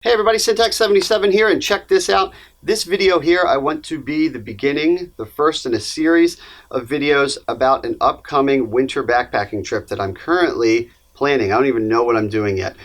Hey everybody, Syntax77 here, and check this out. This video here, I want to be the beginning, the first in a series of videos about an upcoming winter backpacking trip that I'm currently planning. I don't even know what I'm doing yet.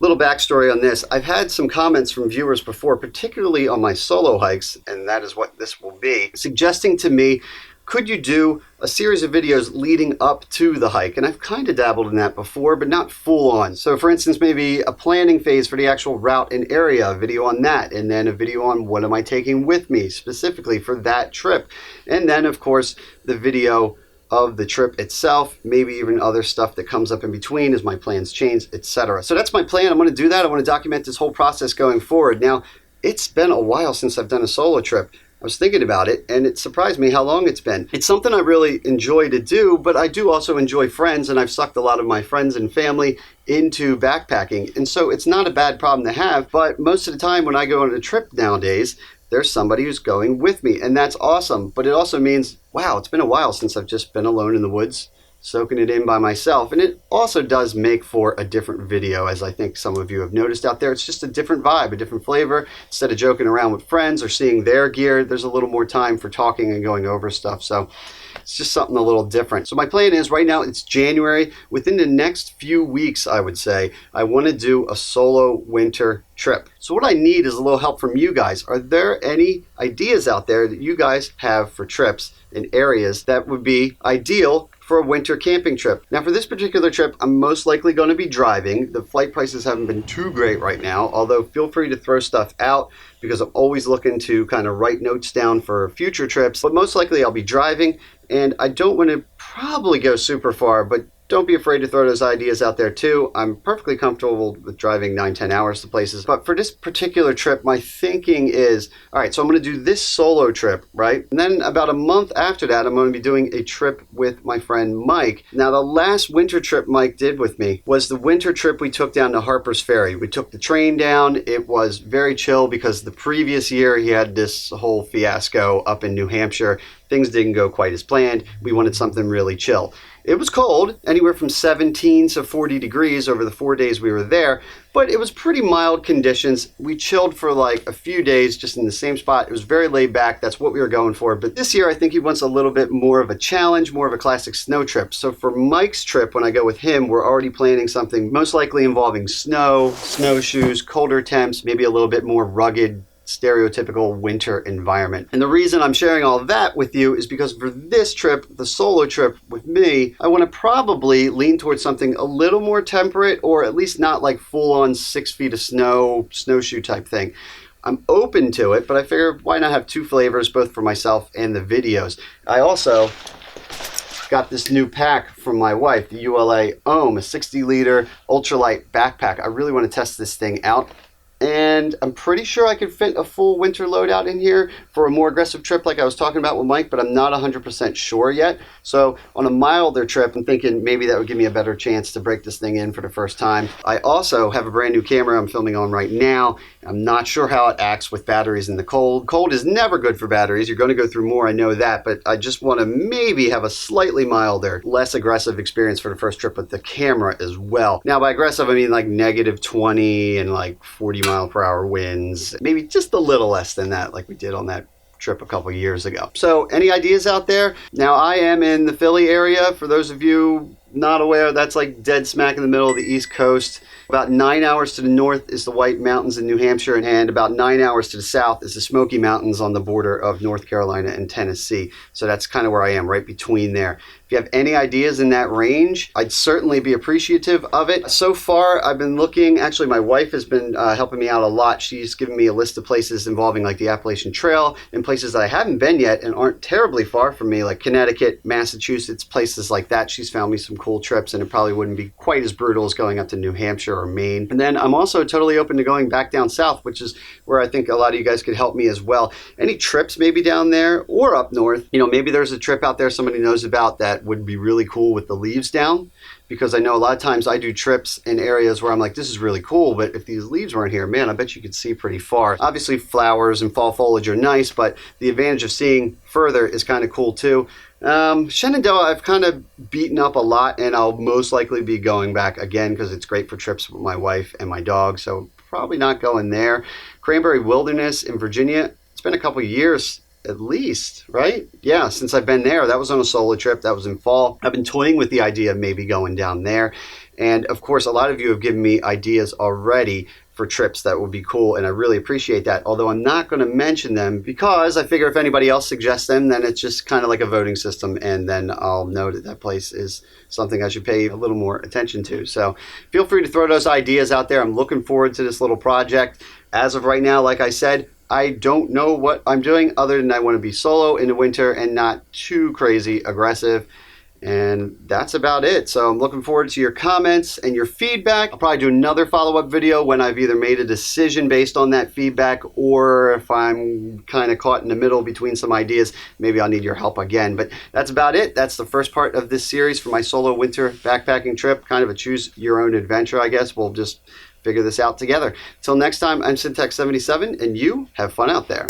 Little backstory on this. I've had some comments from viewers before, particularly on my solo hikes, and that is what this will be, suggesting to me, could you do a series of videos leading up to the hike? And I've kind of dabbled in that before, but not full on. So for instance, maybe a planning phase for the actual route and area, a video on that, and then a video on what am I taking with me specifically for that trip. And then of course, the video of the trip itself, maybe even other stuff that comes up in between as my plans change, etc. So that's my plan. I'm going to do that. I want to document this whole process going forward. Now, it's been a while since I've done a solo trip. I was thinking about it, and it surprised me how long it's been. It's something I really enjoy to do, but I do also enjoy friends, and I've sucked a lot of my friends and family into backpacking. And so it's not a bad problem to have, but most of the time when I go on a trip nowadays, there's somebody who's going with me, and that's awesome. But it also means, wow, it's been a while since I've just been alone in the woods, soaking it in by myself. And it also does make for a different video, as I think some of you have noticed out there. It's just a different vibe, a different flavor. Instead of joking around with friends or seeing their gear, there's a little more time for talking and going over stuff. So it's just something a little different. So my plan is, right now it's January. Within the next few weeks, I would say, I want to do a solo winter trip. So what I need is a little help from you guys. Are there any ideas out there that you guys have for trips in areas that would be ideal for a winter camping trip? Now for this particular trip, I'm most likely going to be driving. The flight prices haven't been too great right now, although feel free to throw stuff out because I'm always looking to kind of write notes down for future trips. But most likely I'll be driving, and I don't want to probably go super far, but don't be afraid to throw those ideas out there too. I'm perfectly comfortable with driving 9-10 hours to places. But for this particular trip, my thinking is, all right, so I'm going to do this solo trip, right? And then about a month after that, I'm going to be doing a trip with my friend Mike. Now, the last winter trip Mike did with me was the winter trip we took down to Harper's Ferry. We took the train down. It was very chill because the previous year he had this whole fiasco up in New Hampshire. Things didn't go quite as planned. We wanted something really chill. It was cold, anywhere from 17 to 40 degrees over the 4 days we were there, but it was pretty mild conditions. We chilled for like a few days just in the same spot. It was very laid back. That's what we were going for. But this year, I think he wants a little bit more of a challenge, more of a classic snow trip. So for Mike's trip, when I go with him, we're already planning something most likely involving snow, snowshoes, colder temps, maybe a little bit more rugged, stereotypical winter environment. And the reason I'm sharing all of that with you is because for this trip, the solo trip with me, I want to probably lean towards something a little more temperate, or at least not like full on 6 feet of snow, snowshoe type thing. I'm open to it, but I figured why not have two flavors, both for myself and the videos. I also got this new pack from my wife, the ULA Ohm, a 60 liter ultralight backpack. I really want to test this thing out. And I'm pretty sure I could fit a full winter loadout in here for a more aggressive trip like I was talking about with Mike, but I'm not 100% sure yet. So on a milder trip, I'm thinking maybe that would give me a better chance to break this thing in for the first time. I also have a brand new camera I'm filming on right now. I'm not sure how it acts with batteries in the cold. Cold is never good for batteries. You're going to go through more, I know that, but I just want to maybe have a slightly milder, less aggressive experience for the first trip with the camera as well. Now by aggressive, I mean like -20 and like 40 mile per hour winds, maybe just a little less than that like we did on that trip a couple years ago. So any ideas out there? Now I am in the Philly area. For those of you not aware, that's like dead smack in the middle of the East Coast. About 9 hours to the north is the White Mountains in New Hampshire, and about 9 hours to the south is the Smoky Mountains on the border of North Carolina and Tennessee. So that's kind of where I am, right between there. If you have any ideas in that range, I'd certainly be appreciative of it. So far, I've been looking, actually my wife has been helping me out a lot. She's given me a list of places involving like the Appalachian Trail and places that I haven't been yet and aren't terribly far from me, like Connecticut, Massachusetts, places like that. She's found me some cool trips, and it probably wouldn't be quite as brutal as going up to New Hampshire or Maine. And then I'm also totally open to going back down south, which is where I think a lot of you guys could help me as well. Any trips maybe down there or up north, you know, maybe there's a trip out there somebody knows about that would be really cool with the leaves down, because I know a lot of times I do trips in areas where I'm like, this is really cool, but if these leaves weren't here, man, I bet you could see pretty far. Obviously flowers and fall foliage are nice, but the advantage of seeing further is kind of cool too. Shenandoah I've kind of beaten up a lot, and I'll most likely be going back again because it's great for trips with my wife and my dog, so probably not going there. Cranberry Wilderness in Virginia, it's been a couple years at least, right? Yeah, since I've been there. That was on a solo trip. That was in fall. I've been toying with the idea of maybe going down there. And of course, a lot of you have given me ideas already for trips that would be cool, and I really appreciate that. Although I'm not going to mention them because I figure if anybody else suggests them, then it's just kind of like a voting system, and then I'll know that that place is something I should pay a little more attention to. So feel free to throw those ideas out there. I'm looking forward to this little project. As of right now, like I said, I don't know what I'm doing other than I want to be solo in the winter and not too crazy aggressive. And that's about it. So I'm looking forward to your comments and your feedback. I'll probably do another follow-up video when I've either made a decision based on that feedback, or if I'm kind of caught in the middle between some ideas, maybe I'll need your help again. But that's about it. That's the first part of this series for my solo winter backpacking trip. Kind of a choose your own adventure, I guess. We'll just figure this out together. Till next time, I'm Syntax77, and you have fun out there.